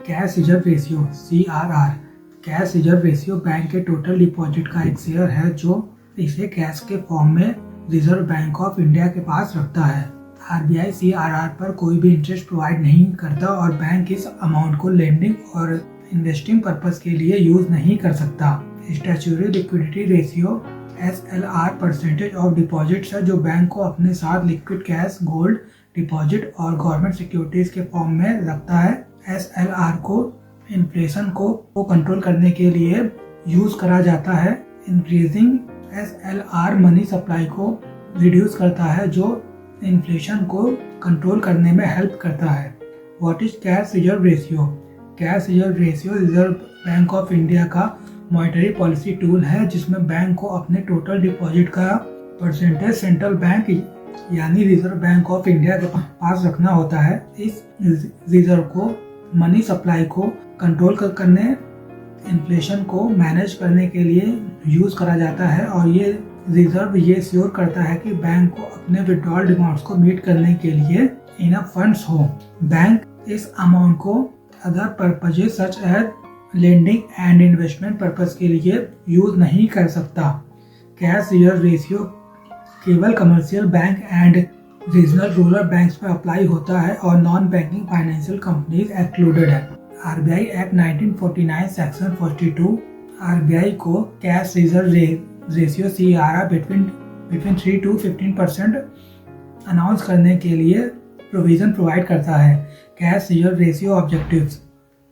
Cash reserve ratio CRR। Cash reserve ratio bank के total deposit का एक share है जो इसे कैश के फॉर्म में रिजर्व बैंक ऑफ इंडिया के पास रखता है। RBI CRR पर कोई भी इंटरेस्ट प्रोवाइड नहीं करता और बैंक इस अमाउंट को लेंडिंग और इन्वेस्टिंग पर्पस के लिए यूज नहीं कर सकता। Statutory liquidity ratio SLR percentage of deposits है जो बैंक को अपने साथ लिक्विड कैश, गोल्ड डिपॉजिट और गवर्नमेंट सिक्योरिटीज के फॉर्म में रखता है। SLR को इन्फ्लेशन को कंट्रोल करने के लिए यूज करा जाता है। इंक्रीजिंग SLR मनी सप्लाई को रिड्यूस करता है जो इन्फ्लेशन को कंट्रोल करने में हेल्प करता है। What is cash reserve ratio? Cash reserve ratio reserve bank of India का मॉनेटरी पॉलिसी टूल है जिसमें बैंक को अपने टोटल डिपॉजिट का परसेंटेज सेंट्रल बैंक यानी रिजर्व बैंक ऑफ इंडिया के पास रखना होता है। इस रिजर्व को मनी सप्लाई को कंट्रोल करने, इन्फ्लेशन को मैनेज करने के लिए यूज करा जाता है और ये रिजर्व ये श्योर करता है कि बैंक को अपने विड्रॉल डिमांड्स को मीट करने के लिए इनफ फंड्स हो। बैंक इस अमाउंट को other purposes such as lending and investment purpose के लिए यूज नहीं कर सकता। कैश रिजर्व रेशियो केवल commercial bank and regional rural banks पर अप्लाई होता है और non banking financial companies excluded है। RBI एक्ट 1949 सेक्शन 42 RBI को cash reserve ratio CRR between 3 to 15% announce करने के लिए प्रोविजन प्रोवाइड करता है। Cash reserve ratio objectives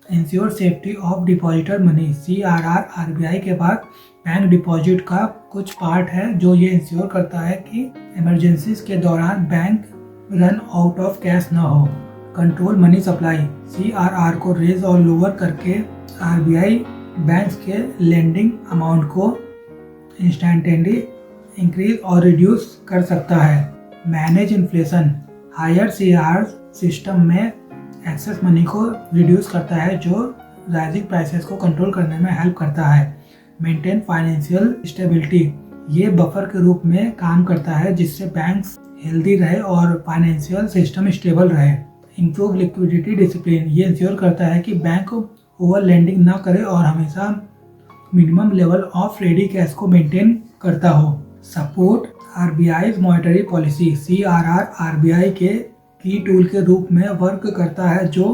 ensure safety of depositor money. CRR RBI के बाद बैंक डिपॉजिट का कुछ पार्ट है जो ये इंश्योर करता है कि इमरजेंसीज के दौरान bank run out of cash न हो। कंट्रोल मनी सप्लाई CRR को रेज और लोअर करके RBI बैंक्स के लेंडिंग अमाउंट को इंस्टेंटली इंक्रीज और रिड्यूस कर सकता है। Manage inflation higher CRR system में एक्सेस मनी को रिड्यूस करता है जो राइजिंग प्राइसेस को कंट्रोल करने में हेल्प करता है। मेंटेन फाइनेंशियल स्टेबिलिटी ये बफर के रूप में काम करता है जिससे बैंक्स हेल्दी रहे और फाइनेंशियल सिस्टम स्टेबल रहे। इम्प्रूव लिक्विडिटी डिसिप्लिन ये इंश्योर करता है कि बैंक ओवर लेंडिंग ना करे और हमेशा minimum level of ready cash को मेंटेन करता हो। Support RBI monetary policy CRR RBI के की टूल के रूप में वर्क करता है जो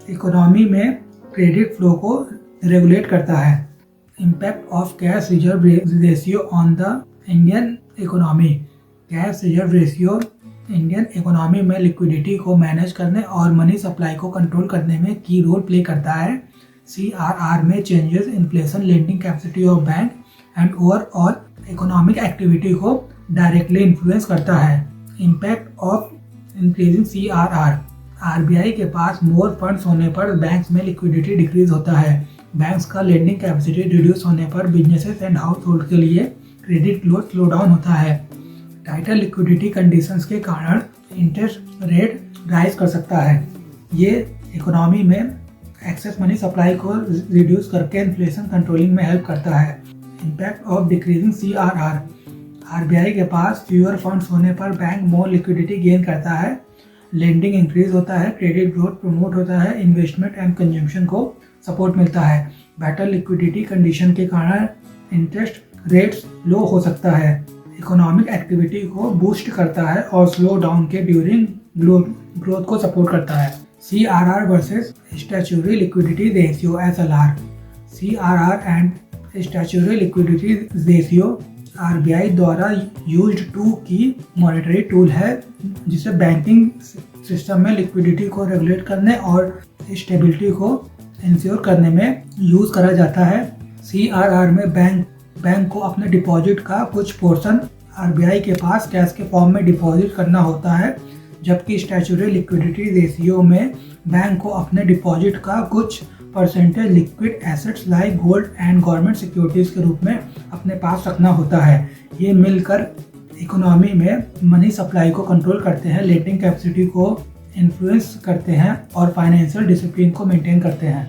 इकोनॉमी में क्रेडिट फ्लो को रेगुलेट करता है। Impact of cash reserve ratio on the Indian economy. Cash reserve ratio Indian economy में लिक्विडिटी को मैनेज करने और मनी सप्लाई को कंट्रोल करने में की रोल प्ले करता है। CRR में changes inflation, lending capacity of bank and overall economic activity को डायरेक्टली इन्फ्लुएंस करता है। Impact of increasing CRR RBI के पास मोर फंड्स होने पर बैंक्स में लिक्विडिटी डिक्रीज होता है। बैंक्स का लेंडिंग कैपेसिटी रिड्यूस होने पर बिजनेसेस एंड हाउस होल्ड के लिए क्रेडिट फ्लो स्लो डाउन होता है। टाइटर लिक्विडिटी कंडीशंस के कारण इंटरेस्ट रेट राइज कर सकता है। ये इकोनॉमी में एक्सेस मनी सप्लाई को रिड्यूस करके इन्फ्लेशन कंट्रोलिंग में हेल्प करता है। Impact of decreasing CRR RBI के पास फ्यूअर फंड्स होने पर बैंक मोर लिक्विडिटी गेन करता है, लेंडिंग इंक्रीज होता है, क्रेडिट ग्रोथ प्रमोट होता है, इन्वेस्टमेंट एंड कंजम्पशन को सपोर्ट मिलता है। बेटर लिक्विडिटी कंडीशन के कारण इंटरेस्ट रेट्स लो हो सकता है, इकोनॉमिक एक्टिविटी को बूस्ट करता है और स्लो डाउन के ड्यूरिंग ग्रोथ को सपोर्ट करता है। CRR versus statutory liquidity ratio SLR। CRR and statutory liquidity ratio RBI द्वारा यूज्ड टू की मॉनेटरी टूल है जिसे बैंकिंग सिस्टम में लिक्विडिटी को रेगुलेट करने और स्टेबिलिटी को इंश्योर करने में यूज करा जाता है। CRR में बैंक को अपने डिपॉजिट का कुछ पोर्शन RBI के पास कैश के फॉर्म में डिपॉजिट करना होता है, जबकि स्टैट्यूटरी लिक्विडिटी रेशियो में बैंक को अपने डिपॉजिट का कुछ percentage liquid assets like gold and government securities के रूप में अपने पास रखना होता है। ये मिलकर इकोनॉमी में मनी सप्लाई को कंट्रोल करते हैं, लेंडिंग कैपेसिटी को इन्फ्लुएंस करते हैं और फाइनेंशियल डिसिप्लिन को मेंटेन करते हैं।